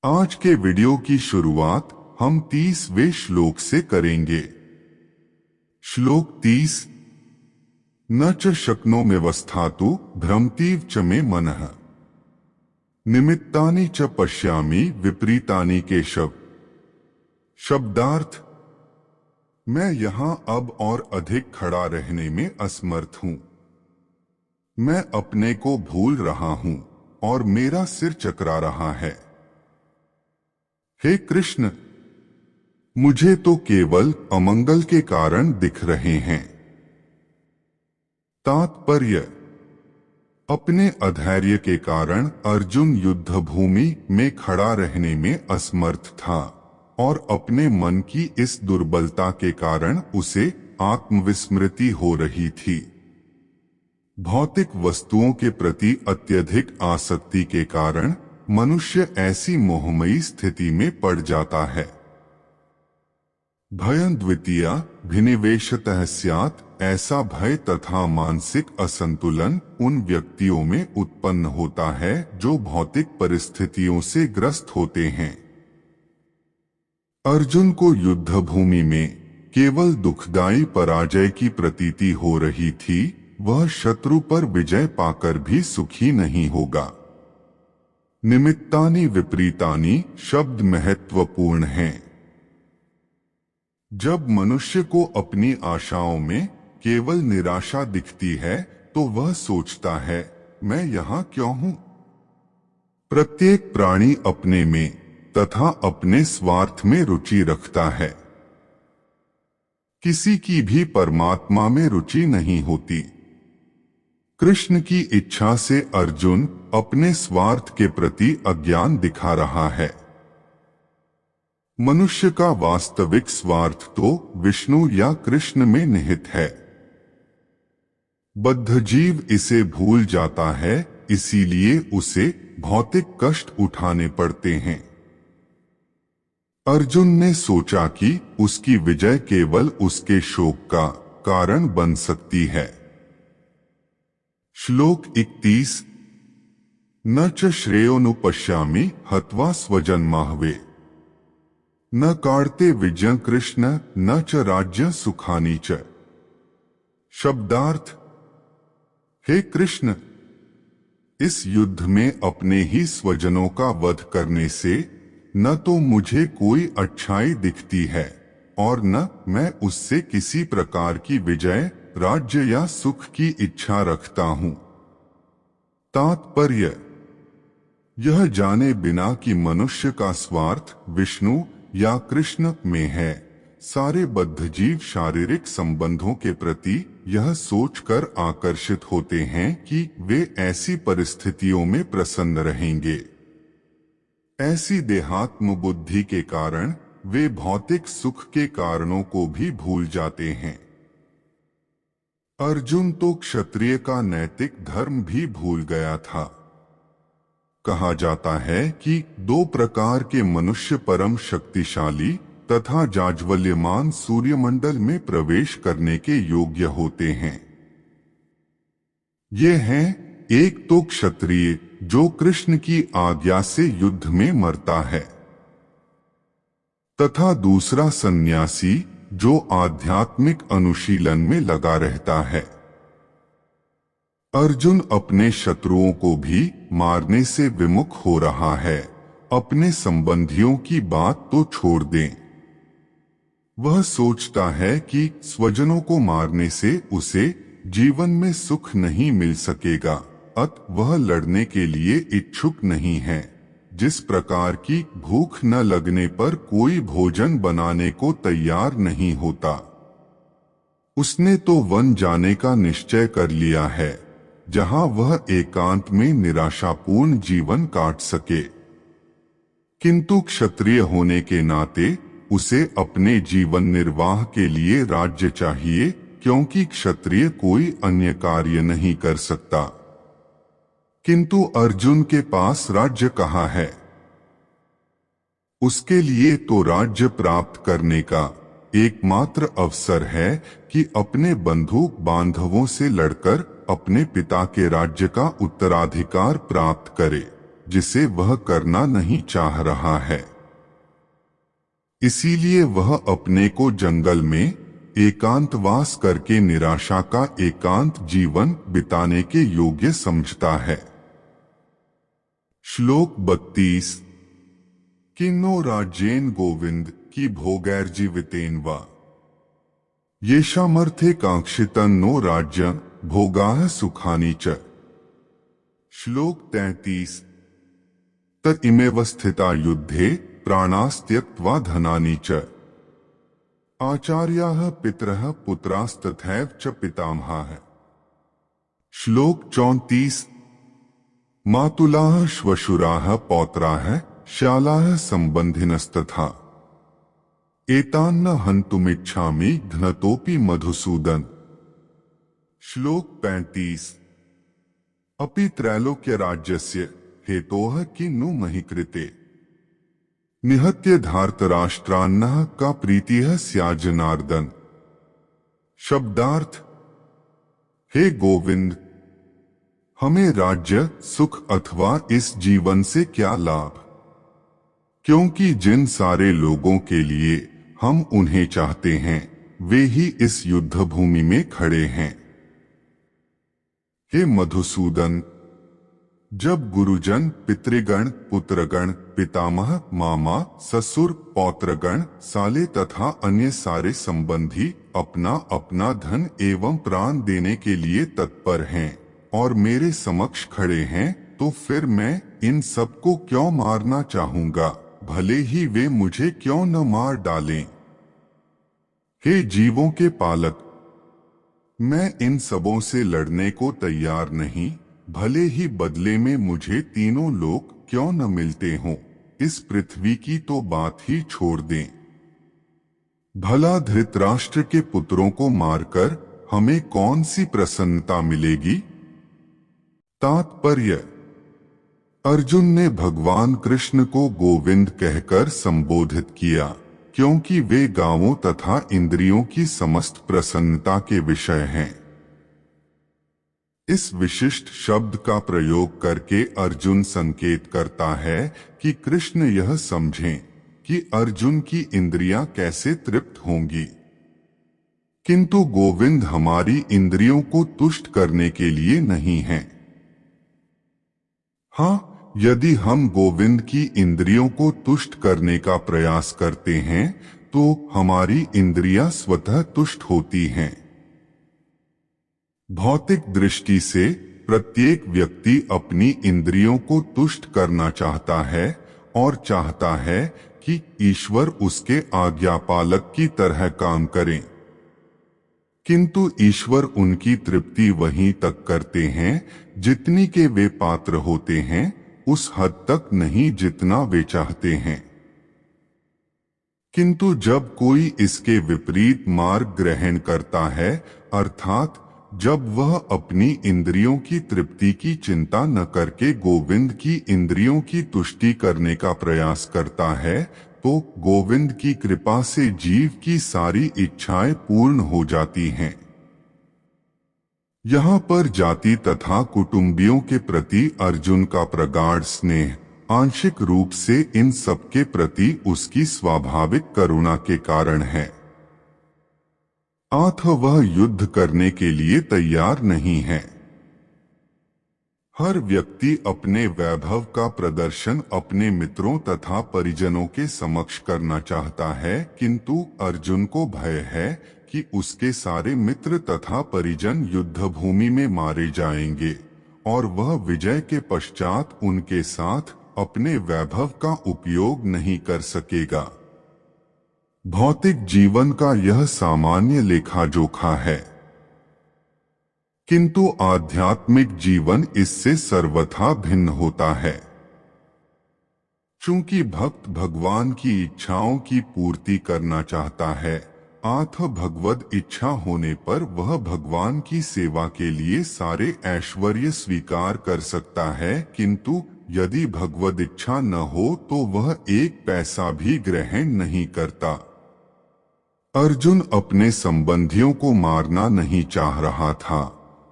आज के वीडियो की शुरुआत हम 30वें श्लोक से करेंगे। श्लोक 30। न च शक्नोम्यवस्थातु भ्रमतीव च मे मनः निमित्तानि च पश्यामि विपरीतानि केशव। शब्दार्थ। मैं यहां अब और अधिक खड़ा रहने में असमर्थ हूं। मैं अपने को भूल रहा हूं और मेरा सिर चकरा रहा है। हे कृष्ण, मुझे तो केवल अमंगल के कारण दिख रहे हैं। तात्पर्य। अपने अधैर्य के कारण अर्जुन युद्ध भूमि में खड़ा रहने में असमर्थ था और अपने मन की इस दुर्बलता के कारण उसे आत्मविस्मृति हो रही थी। भौतिक वस्तुओं के प्रति अत्यधिक आसक्ति के कारण मनुष्य ऐसी मोहमयी स्थिति में पड़ जाता है। भयं द्वितीया भिनिवेशतः स्यात्। ऐसा भय तथा मानसिक असंतुलन उन व्यक्तियों में उत्पन्न होता है जो भौतिक परिस्थितियों से ग्रस्त होते हैं। अर्जुन को युद्ध भूमि में केवल दुखदायी पराजय की प्रतीति हो रही थी। वह शत्रु पर विजय पाकर भी सुखी नहीं होगा। निमित्तानि विपरीतानि शब्द महत्वपूर्ण हैं। जब मनुष्य को अपनी आशाओं में केवल निराशा दिखती है तो वह सोचता है, मैं यहां क्यों हूं? प्रत्येक प्राणी अपने में तथा अपने स्वार्थ में रुचि रखता है। किसी की भी परमात्मा में रुचि नहीं होती। कृष्ण की इच्छा से अर्जुन अपने स्वार्थ के प्रति अज्ञान दिखा रहा है। मनुष्य का वास्तविक स्वार्थ तो विष्णु या कृष्ण में निहित है। बद्ध जीव इसे भूल जाता है, इसीलिए उसे भौतिक कष्ट उठाने पड़ते हैं। अर्जुन ने सोचा कि उसकी विजय केवल उसके शोक का कारण बन सकती है। श्लोक 31। न च श्रेयोनुपश्यामि हत्वा स्वजन्माहवे न कार्ते विजय कृष्ण न च राज्य सुखानि च। शब्दार्थ। हे कृष्ण, इस युद्ध में अपने ही स्वजनों का वध करने से न तो मुझे कोई अच्छाई दिखती है और न मैं उससे किसी प्रकार की विजय, राज्य या सुख की इच्छा रखता हूं। तात्पर्य। यह जाने बिना कि मनुष्य का स्वार्थ विष्णु या कृष्ण में है, सारे बद्ध जीव शारीरिक संबंधों के प्रति यह सोचकर आकर्षित होते हैं कि वे ऐसी परिस्थितियों में प्रसन्न रहेंगे। ऐसी देहात्म बुद्धि के कारण वे भौतिक सुख के कारणों को भी भूल जाते हैं। अर्जुन तो क्षत्रिय का नैतिक धर्म भी भूल गया था। कहा जाता है कि दो प्रकार के मनुष्य परम शक्तिशाली तथा जाज्वल्यमान सूर्यमंडल में प्रवेश करने के योग्य होते हैं। ये हैं, एक तो क्षत्रिय जो कृष्ण की आज्ञा से युद्ध में मरता है तथा दूसरा सन्यासी जो आध्यात्मिक अनुशीलन में लगा रहता है। अर्जुन अपने शत्रुओं को भी मारने से विमुख हो रहा है। अपने संबंधियों की बात तो छोड़ दें। वह सोचता है कि स्वजनों को मारने से उसे जीवन में सुख नहीं मिल सकेगा, अतः वह लड़ने के लिए इच्छुक नहीं है। जिस प्रकार की भूख न लगने पर कोई भोजन बनाने को तैयार नहीं होता। उसने तो वन जाने का निश्चय कर लिया है, जहां वह एकांत में निराशापूर्ण जीवन काट सके। किंतु क्षत्रिय होने के नाते उसे अपने जीवन निर्वाह के लिए राज्य चाहिए, क्योंकि क्षत्रिय कोई अन्य कार्य नहीं कर सकता। किंतु अर्जुन के पास राज्य कहाँ है? उसके लिए तो राज्य प्राप्त करने का एकमात्र अवसर है कि अपने बंधु बांधवों से लड़कर अपने पिता के राज्य का उत्तराधिकार प्राप्त करे। जिसे वह करना नहीं चाह रहा है। इसीलिए वह अपने को जंगल में एकांतवास करके निराशा का एकांत जीवन बिताने के योग्य समझता है। श्लोक 32। किन्नो राज्येन गोविंद की भोगैर्जीवितेन वा येषामर्थे कांक्षितं नो राज्य भोगाः सुखानि च। श्लोक 33। त इमेव स्थिता युद्धे प्राणास्त्यक्त्वा धनानि च आचार्याः पितरः पुत्रास्तथैव च पितामहाः। श्लोक 34। मातुलाः श्वशुराः पौत्राः शालाः संबंधिनस्तथा एतान्न हन्तुमिच्छामि घ्नतोऽपि मधुसूदन। श्लोक 35। अपि त्रैलोक्य राज्यस्य हेतोः किन्नु महि कृते निहत्य धार्तराष्ट्रान्नः का प्रीतिः स्यात् जनार्दन। शब्दार्थ। हे गोविंद, हमें राज्य सुख अथवा इस जीवन से क्या लाभ, क्योंकि जिन सारे लोगों के लिए हम उन्हें चाहते हैं वे ही इस युद्ध भूमि में खड़े हैं। हे मधुसूदन, जब गुरुजन, पितृगण, पुत्रगण, पितामह, मामा, ससुर, पौत्रगण, साले तथा अन्य सारे संबंधी अपना अपना धन एवं प्राण देने के लिए तत्पर हैं और मेरे समक्ष खड़े हैं, तो फिर मैं इन सबको क्यों मारना चाहूंगा, भले ही वे मुझे क्यों न मार डालें। हे जीवों के पालक, मैं इन सबों से लड़ने को तैयार नहीं, भले ही बदले में मुझे तीनों लोक क्यों न मिलते हों। इस पृथ्वी की तो बात ही छोड़ दें। भला धृतराष्ट्र के पुत्रों को मारकर हमें कौन सी प्रसन्नता मिलेगी। तात्पर्य। अर्जुन ने भगवान कृष्ण को गोविंद कहकर संबोधित किया, क्योंकि वे गांवों तथा इंद्रियों की समस्त प्रसन्नता के विषय हैं। इस विशिष्ट शब्द का प्रयोग करके अर्जुन संकेत करता है कि कृष्ण यह समझें कि अर्जुन की इंद्रियां कैसे तृप्त होंगी, किंतु गोविंद हमारी इंद्रियों को तुष्ट करने के लिए नहीं हैं। हाँ, यदि हम गोविंद की इंद्रियों को तुष्ट करने का प्रयास करते हैं तो हमारी इंद्रियां स्वतः तुष्ट होती हैं। भौतिक दृष्टि से प्रत्येक व्यक्ति अपनी इंद्रियों को तुष्ट करना चाहता है और चाहता है कि ईश्वर उसके आज्ञापालक की तरह काम करें, किंतु ईश्वर उनकी तृप्ति वहीं तक करते हैं जितनी के वे पात्र होते हैं, उस हद तक नहीं जितना वे चाहते हैं। किंतु जब कोई इसके विपरीत मार्ग ग्रहण करता है, अर्थात जब वह अपनी इंद्रियों की तृप्ति की चिंता न करके गोविंद की इंद्रियों की तुष्टि करने का प्रयास करता है, तो गोविंद की कृपा से जीव की सारी इच्छाएं पूर्ण हो जाती हैं। यहाँ पर जाति तथा कुटुंबियों के प्रति अर्जुन का प्रगाढ़ स्नेह आंशिक रूप से इन सबके प्रति उसकी स्वाभाविक करुणा के कारण है। अतः वह युद्ध करने के लिए तैयार नहीं है। हर व्यक्ति अपने वैभव का प्रदर्शन अपने मित्रों तथा परिजनों के समक्ष करना चाहता है, किंतु अर्जुन को भय है कि उसके सारे मित्र तथा परिजन युद्ध भूमि में मारे जाएंगे और वह विजय के पश्चात उनके साथ अपने वैभव का उपयोग नहीं कर सकेगा। भौतिक जीवन का यह सामान्य लेखा जोखा है, किंतु आध्यात्मिक जीवन इससे सर्वथा भिन्न होता है। चूंकि भक्त भगवान की इच्छाओं की पूर्ति करना चाहता है, अतः भगवद इच्छा होने पर वह भगवान की सेवा के लिए सारे ऐश्वर्य स्वीकार कर सकता है, किंतु यदि भगवद इच्छा न हो तो वह एक पैसा भी ग्रहण नहीं करता। अर्जुन अपने संबंधियों को मारना नहीं चाह रहा था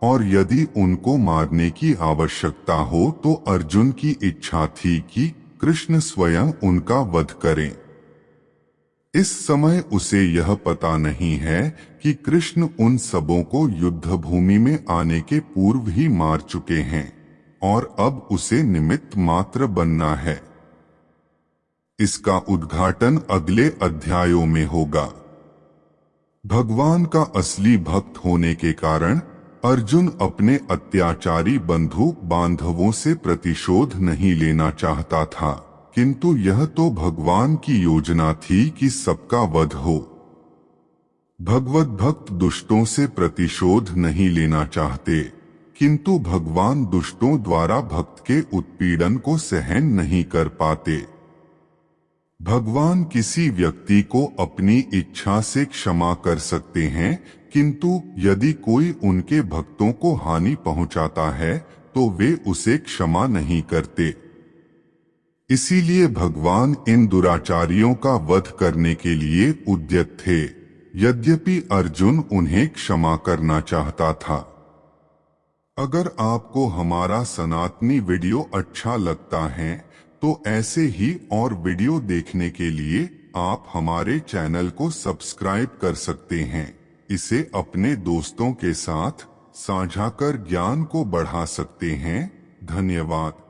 और यदि उनको मारने की आवश्यकता हो तो अर्जुन की इच्छा थी कि कृष्ण स्वयं उनका वध करें। इस समय उसे यह पता नहीं है कि कृष्ण उन सबों को युद्ध भूमि में आने के पूर्व ही मार चुके हैं और अब उसे निमित्त मात्र बनना है। इसका उद्घाटन अगले अध्यायों में होगा। भगवान का असली भक्त होने के कारण अर्जुन अपने अत्याचारी बंधु बांधवों से प्रतिशोध नहीं लेना चाहता था, किंतु यह तो भगवान की योजना थी कि सबका वध हो। भगवत भक्त दुष्टों से प्रतिशोध नहीं लेना चाहते, किंतु भगवान दुष्टों द्वारा भक्त के उत्पीड़न को सहन नहीं कर पाते। भगवान किसी व्यक्ति को अपनी इच्छा से क्षमा कर सकते हैं, किंतु यदि कोई उनके भक्तों को हानि पहुंचाता है तो वे उसे क्षमा नहीं करते। इसीलिए भगवान इन दुराचारियों का वध करने के लिए उद्यत थे, यद्यपि अर्जुन उन्हें क्षमा करना चाहता था। अगर आपको हमारा सनातनी वीडियो अच्छा लगता है तो ऐसे ही और वीडियो देखने के लिए आप हमारे चैनल को सब्सक्राइब कर सकते हैं। इसे अपने दोस्तों के साथ साझा कर ज्ञान को बढ़ा सकते हैं। धन्यवाद।